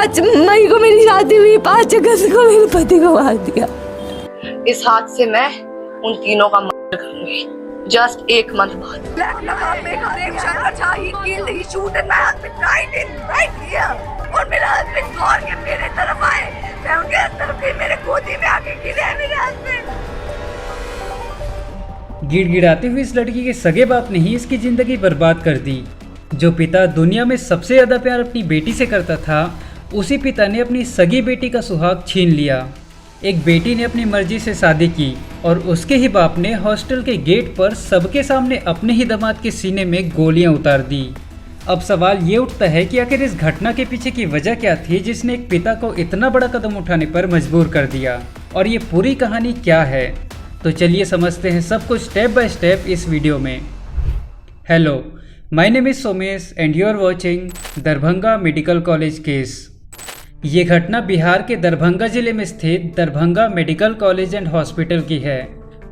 5 मई को मेरी शादी हुई, 5 अगस्त को मेरे पति को मार दिया। इस हाथ से मैं उन तीनों का मर्डर करूंगी जस्ट 1 मंथ बाद। और मेरा हस्बैंड दौड़ के मेरे तरफ आए, मैं उनके तरफ गई, मेरे गोदी में आके गिरे मेरे हस्बैंड। गिड़गिड़ाते हुए इस लड़की के सगे बाप ने ही इसकी जिंदगी बर्बाद कर दी। जो पिता दुनिया में सबसे ज़्यादा प्यार अपनी बेटी से करता था, उसी पिता ने अपनी सगी बेटी का सुहाग छीन लिया। एक बेटी ने अपनी मर्जी से शादी की और उसके ही बाप ने हॉस्टल के गेट पर सबके सामने अपने ही दामाद के सीने में गोलियां उतार दी। अब सवाल ये उठता है कि आखिर इस घटना के पीछे की वजह क्या थी जिसने एक पिता को इतना बड़ा कदम उठाने पर मजबूर कर दिया, और ये पूरी कहानी क्या है। तो चलिए समझते हैं सब कुछ स्टेप बाय स्टेप इस वीडियो में। Hello, my name is Somesh and you are watching Darbhanga medical college case. ये घटना बिहार के दरभंगा जिले में स्थित Darbhanga medical college and hospital की है।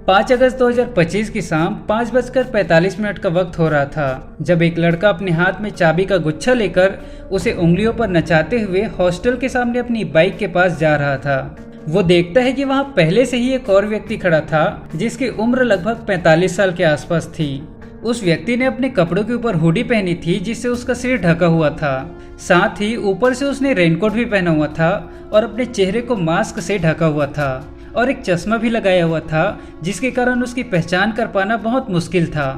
5 अगस्त 2025 की शाम 5:45 का वक्त हो रहा था, जब एक लड़का अपने हाथ में चाबी का गुच्छा लेकर उसे उंगलियों पर नचाते हुए हॉस्टल के सामने अपनी बाइक के पास जा रहा था। वो देखता है कि वहाँ पहले से ही एक और व्यक्ति खड़ा था जिसकी उम्र लगभग 45 साल के आसपास थी। उस व्यक्ति ने अपने कपड़ों के ऊपर हुडी पहनी थी जिससे उसका सिर ढका हुआ था। साथ ही ऊपर से उसने रेनकोट भी पहना हुआ था और अपने चेहरे को मास्क से ढका हुआ था, और एक चश्मा भी लगाया हुआ था जिसके कारण उसकी पहचान कर पाना बहुत मुश्किल था।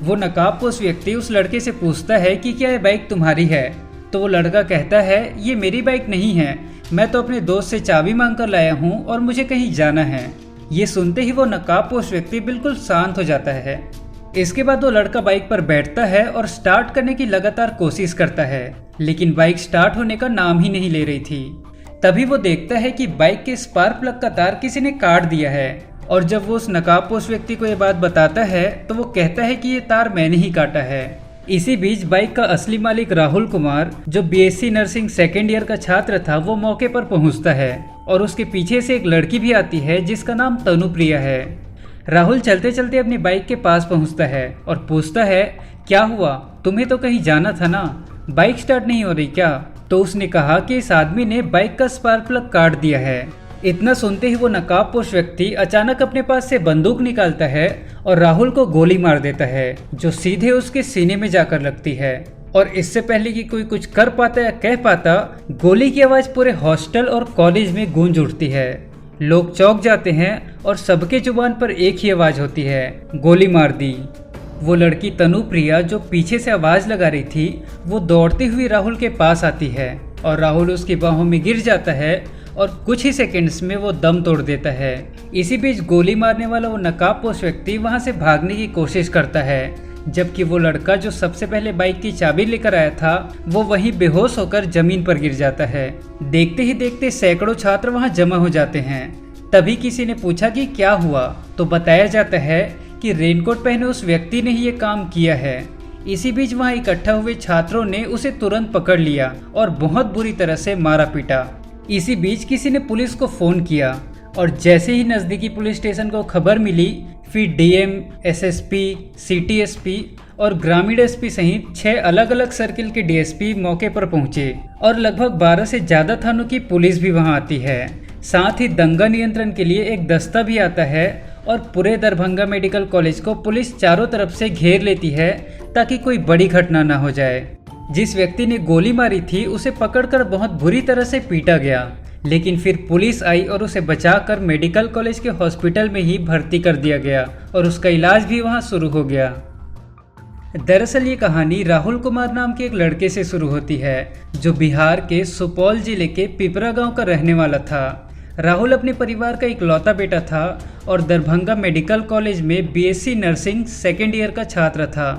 वो नकाबपोश व्यक्ति उस लड़के से पूछता है कि क्या ये बाइक तुम्हारी है? तो वो लड़का कहता है, ये मेरी बाइक नहीं है, मैं तो अपने दोस्त से चाबी मांग कर लाया हूँ और मुझे कहीं जाना है। ये सुनते ही वो नकाबपोश व्यक्ति बिल्कुल शांत हो जाता है। इसके बाद वो लड़का बाइक पर बैठता है और स्टार्ट करने की लगातार कोशिश करता है, लेकिन बाइक स्टार्ट होने का नाम ही नहीं ले रही थी। तभी वो देखता है कि बाइक के स्पार्क प्लग का तार किसी ने काट दिया है, और जब वो उस नकाबपोश व्यक्ति को ये बात बताता है तो वो कहता है कि ये तार मैंने ही काटा है। इसी बीच बाइक का असली मालिक राहुल कुमार, जो बीएससी नर्सिंग सेकेंड ईयर का छात्र था, वो मौके पर पहुंचता है और उसके पीछे से एक लड़की भी आती है जिसका नाम तनुप्रिया है। राहुल चलते चलते अपनी बाइक के पास पहुंचता है और पूछता है, क्या हुआ, तुम्हें तो कहीं जाना था ना, बाइक स्टार्ट नहीं हो रही क्या? तो उसने कहा कि इस आदमी ने बाइक का स्पार्क प्लग काट दिया है। इतना सुनते ही वो नकाबपोश व्यक्ति अचानक अपने पास से बंदूक निकालता है और राहुल को गोली मार देता है, जो सीधे उसके सीने में जाकर लगती है। और इससे पहले कि कोई कुछ कर पाता या कह पाता, गोली की आवाज़ पूरे हॉस्टल और कॉलेज में गूंज उठती है। लोग चौंक जाते हैं और सबके जुबान पर एक ही आवाज़ होती है, गोली मार दी। वो लड़की तनुप्रिया, जो पीछे से आवाज़ लगा रही थी, वो दौड़ती हुई राहुल के पास आती है और राहुल उसकी बाहों में गिर जाता है और कुछ ही सेकंड्स में वो दम तोड़ देता है। इसी बीच गोली मारने वाला वो नकाबपोश व्यक्ति वहाँ से भागने की कोशिश करता है, जबकि वो लड़का जो सबसे पहले बाइक की चाबी लेकर आया था, वो वहीं बेहोश होकर जमीन पर गिर जाता है। देखते ही देखते सैकड़ों छात्र वहाँ जमा हो जाते हैं। तभी किसी ने पूछा कि क्या हुआ, तो बताया जाता है कि रेनकोट पहने उस व्यक्ति ने ही ये काम किया है। इसी बीच वहाँ इकट्ठा हुए छात्रों ने उसे तुरंत पकड़ लिया और बहुत बुरी तरह से मारा पीटा। इसी बीच किसी ने पुलिस को फ़ोन किया और जैसे ही नज़दीकी पुलिस स्टेशन को खबर मिली, फिर डीएम, एसएसपी, सिटी एसपी और ग्रामीण एसपी सहित 6 अलग अलग सर्किल के डीएसपी मौके पर पहुंचे और लगभग 12 से ज़्यादा थानों की पुलिस भी वहां आती है। साथ ही दंगा नियंत्रण के लिए एक दस्ता भी आता है और पूरे दरभंगा मेडिकल कॉलेज को पुलिस चारों तरफ से घेर लेती है ताकि कोई बड़ी घटना ना हो जाए। जिस व्यक्ति ने गोली मारी थी उसे पकड़कर बहुत बुरी तरह से पीटा गया, लेकिन फिर पुलिस आई और उसे बचाकर मेडिकल कॉलेज के हॉस्पिटल में ही भर्ती कर दिया गया और उसका इलाज भी वहां शुरू हो गया। दरअसल ये कहानी राहुल कुमार नाम के एक लड़के से शुरू होती है, जो बिहार के सुपौल जिले के पिपरा गांव का रहने वाला था। राहुल अपने परिवार का इकलौता बेटा था और दरभंगा मेडिकल कॉलेज में बीएससी नर्सिंग सेकेंड ईयर का छात्र था।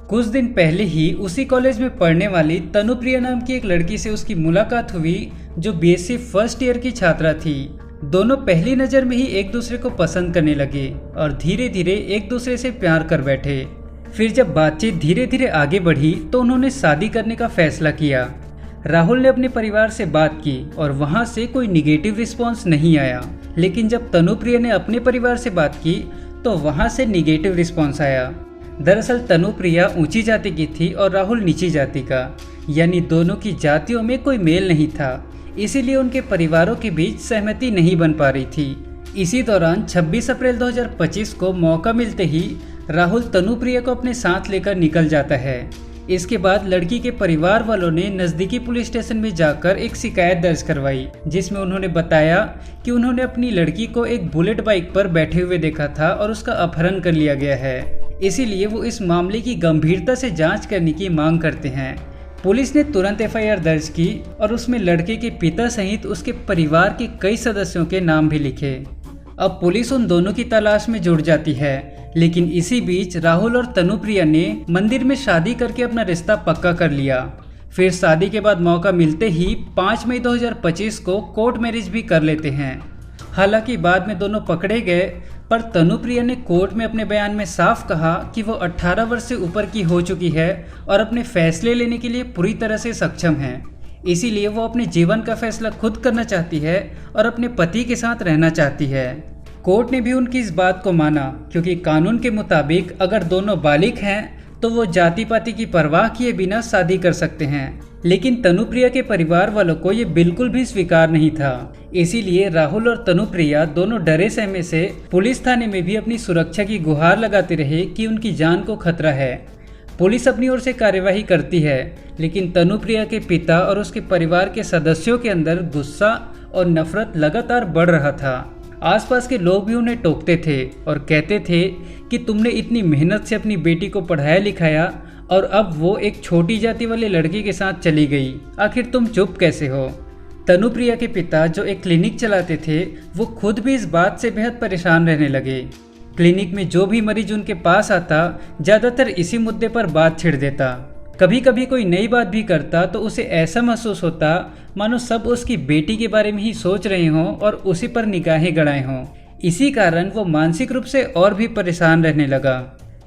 कुछ दिन पहले ही उसी कॉलेज में पढ़ने वाली तनुप्रिया नाम की एक लड़की से उसकी मुलाकात हुई, जो बीएससी फर्स्ट ईयर की छात्रा थी। दोनों पहली नज़र में ही एक दूसरे को पसंद करने लगे और धीरे धीरे एक दूसरे से प्यार कर बैठे। फिर जब बातचीत धीरे धीरे आगे बढ़ी तो उन्होंने शादी करने का फैसला किया। राहुल ने अपने परिवार से बात की और वहाँ से कोई निगेटिव रिस्पॉन्स नहीं आया, लेकिन जब तनुप्रिया ने अपने परिवार से बात की तो वहाँ से निगेटिव रिस्पॉन्स आया। दरअसल तनुप्रिया ऊंची जाति की थी और राहुल नीची जाति का, यानी दोनों की जातियों में कोई मेल नहीं था। इसीलिए उनके परिवारों के बीच सहमति नहीं बन पा रही थी। इसी दौरान 26 अप्रैल 2025 को मौका मिलते ही राहुल तनुप्रिया को अपने साथ लेकर निकल जाता है। इसके बाद लड़की के परिवार वालों ने नज़दीकी पुलिस स्टेशन में जाकर एक शिकायत दर्ज करवाई, जिसमें उन्होंने बताया कि उन्होंने अपनी लड़की को एक बुलेट बाइक पर बैठे हुए देखा था और उसका अपहरण कर लिया गया है। इसीलिए वो इस मामले की गंभीरता से जांच करने की मांग करते हैं। पुलिस ने तुरंत एफआईआर दर्ज की और उसमें लड़के के पिता सहित उसके परिवार के कई सदस्यों के नाम भी लिखे। अब पुलिस उन दोनों की तलाश में जुट जाती है, लेकिन इसी बीच राहुल और तनुप्रिया ने मंदिर में शादी करके अपना रिश्ता पक्का कर लिया। फिर शादी के बाद मौका मिलते ही 5 मई 2025 को कोर्ट मैरिज भी कर लेते हैं। हालांकि बाद में दोनों पकड़े गए, पर तनुप्रिया ने कोर्ट में अपने बयान में साफ कहा कि वो 18 वर्ष से ऊपर की हो चुकी है और अपने फैसले लेने के लिए पूरी तरह से सक्षम है। इसीलिए वो अपने जीवन का फैसला खुद करना चाहती है और अपने पति के साथ रहना चाहती है। कोर्ट ने भी उनकी इस बात को माना, क्योंकि कानून के मुताबिक अगर दोनों बालिग हैं तो वो जाति पाति की परवाह किए बिना शादी कर सकते हैं। लेकिन तनुप्रिया के परिवार वालों को ये बिल्कुल भी स्वीकार नहीं था। इसीलिए राहुल और तनुप्रिया दोनों डरे सहमे से पुलिस थाने में भी अपनी सुरक्षा की गुहार लगाते रहे कि उनकी जान को खतरा है। पुलिस अपनी ओर से कार्यवाही करती है, लेकिन तनुप्रिया के पिता और उसके परिवार के सदस्यों के अंदर गुस्सा और नफरत लगातार बढ़ रहा था। आसपास के लोग भी उन्हें टोकते थे और कहते थे कि तुमने इतनी मेहनत से अपनी बेटी को पढ़ाया लिखाया और अब वो एक छोटी जाति वाले लड़के के साथ चली गई, आखिर तुम चुप कैसे हो। तनुप्रिया के पिता जो एक क्लिनिक चलाते थे, वो खुद भी इस बात से बेहद परेशान रहने लगे। क्लिनिक में जो भी मरीज उनके पास आता, ज़्यादातर इसी मुद्दे पर बात छिड़ देता। कभी कभी कोई नई बात भी करता तो उसे ऐसा महसूस होता मानो सब उसकी बेटी के बारे में ही सोच रहे हों और उसी पर निगाहें गड़ाए हों। इसी कारण वो मानसिक रूप से और भी परेशान रहने लगा।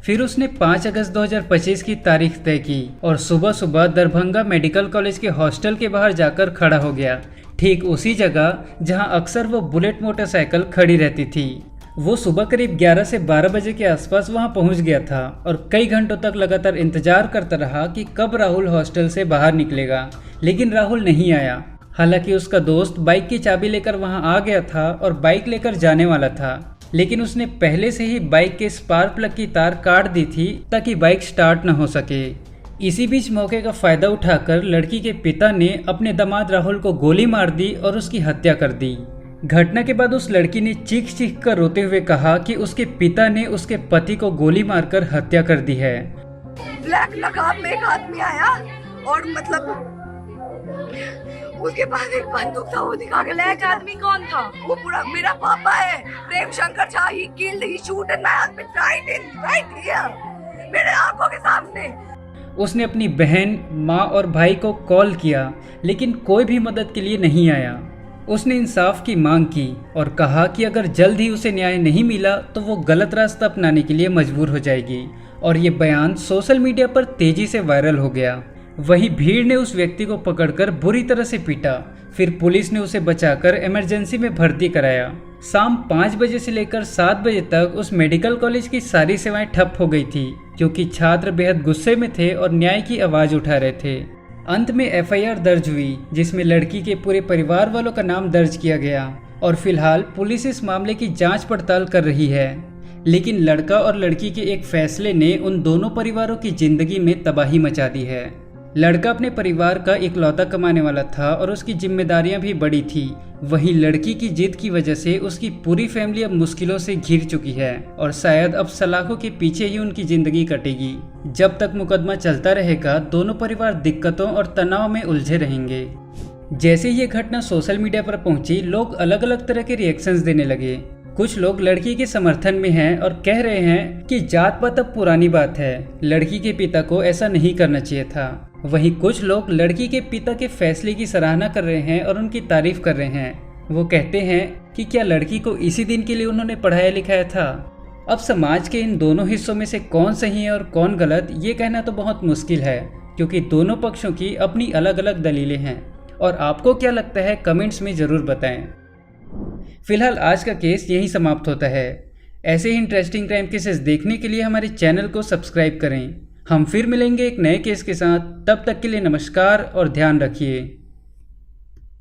फिर उसने 5 अगस्त 2025 की तारीख तय की और सुबह सुबह दरभंगा मेडिकल कॉलेज के हॉस्टल के बाहर जाकर खड़ा हो गया, ठीक उसी जगह जहां अक्सर वो बुलेट मोटरसाइकिल खड़ी रहती थी। वो सुबह करीब 11 से 12 बजे के आसपास वहां पहुंच गया था और कई घंटों तक लगातार इंतजार करता रहा कि कब राहुल हॉस्टल से बाहर निकलेगा, लेकिन राहुल नहीं आया। हालांकि उसका दोस्त बाइक की चाबी लेकर वहां आ गया था और बाइक लेकर जाने वाला था, लेकिन उसने पहले से ही बाइक के स्पार्क प्लग की तार काट दी थी ताकि बाइक स्टार्ट न हो सके। इसी बीच मौके का फायदा उठाकर लड़की के पिता ने अपने दामाद राहुल को गोली मार दी और उसकी हत्या कर दी। घटना के बाद उस लड़की ने चीख चीख कर रोते हुए कहा कि उसके पिता ने उसके पति को गोली मारकर हत्या कर दी है। ब्लैक नकाब में एक आदमी आया और मतलब उसके पास एक बंदूक था, वो दिखा के। ब्लैक आदमी कौन था? वो पूरा मेरा पापा है, Prem Shankar Jha. He killed, he shoot and my husband right here, मेरे आंखों के सामने। उसने अपनी बहन, माँ और भाई को कॉल किया, लेकिन कोई भी मदद के लिए नहीं आया। उसने इंसाफ की मांग की और कहा कि अगर जल्द ही उसे न्याय नहीं मिला तो वो गलत रास्ता अपनाने के लिए मजबूर हो जाएगी। और ये बयान सोशल मीडिया पर तेजी से वायरल हो गया। वहीं भीड़ ने उस व्यक्ति को पकड़कर बुरी तरह से पीटा। फिर पुलिस ने उसे बचाकर इमरजेंसी में भर्ती कराया। शाम 5 बजे से लेकर 7 बजे तक उस मेडिकल कॉलेज की सारी सेवाएं ठप हो गई थी, क्योंकि छात्र बेहद गुस्से में थे और न्याय की आवाज़ उठा रहे थे। अंत में एफआईआर दर्ज हुई, जिसमें लड़की के पूरे परिवार वालों का नाम दर्ज किया गया और फिलहाल पुलिस इस मामले की जांच पड़ताल कर रही है। लेकिन लड़का और लड़की के एक फैसले ने उन दोनों परिवारों की जिंदगी में तबाही मचा दी है। लड़का अपने परिवार का इकलौता कमाने वाला था और उसकी जिम्मेदारियां भी बड़ी थी। वहीं लड़की की जिद की वजह से उसकी पूरी फैमिली अब मुश्किलों से घिर चुकी है और शायद अब सलाखों के पीछे ही उनकी जिंदगी कटेगी। जब तक मुकदमा चलता रहेगा, दोनों परिवार दिक्कतों और तनाव में उलझे रहेंगे। जैसे ये घटना सोशल मीडिया पर पहुंची, लोग अलग अलग तरह के रिएक्शंस देने लगे। कुछ लोग लड़की के समर्थन में हैं और कह रहे हैं कि जात पात अब पुरानी बात है, लड़की के पिता को ऐसा नहीं करना चाहिए था। वहीं कुछ लोग लड़की के पिता के फैसले की सराहना कर रहे हैं और उनकी तारीफ कर रहे हैं। वो कहते हैं कि क्या लड़की को इसी दिन के लिए उन्होंने पढ़ाया लिखाया था। अब समाज के इन दोनों हिस्सों में से कौन सही है और कौन गलत, ये कहना तो बहुत मुश्किल है, क्योंकि दोनों पक्षों की अपनी अलग अलग दलीलें हैं। और आपको क्या लगता है, कमेंट्स में ज़रूर बताएं। फिलहाल आज का केस यहीं समाप्त होता है। ऐसे ही इंटरेस्टिंग क्राइम केसेस देखने के लिए हमारे चैनल को सब्सक्राइब करें। हम फिर मिलेंगे एक नए केस के साथ। तब तक के लिए नमस्कार और ध्यान रखिए।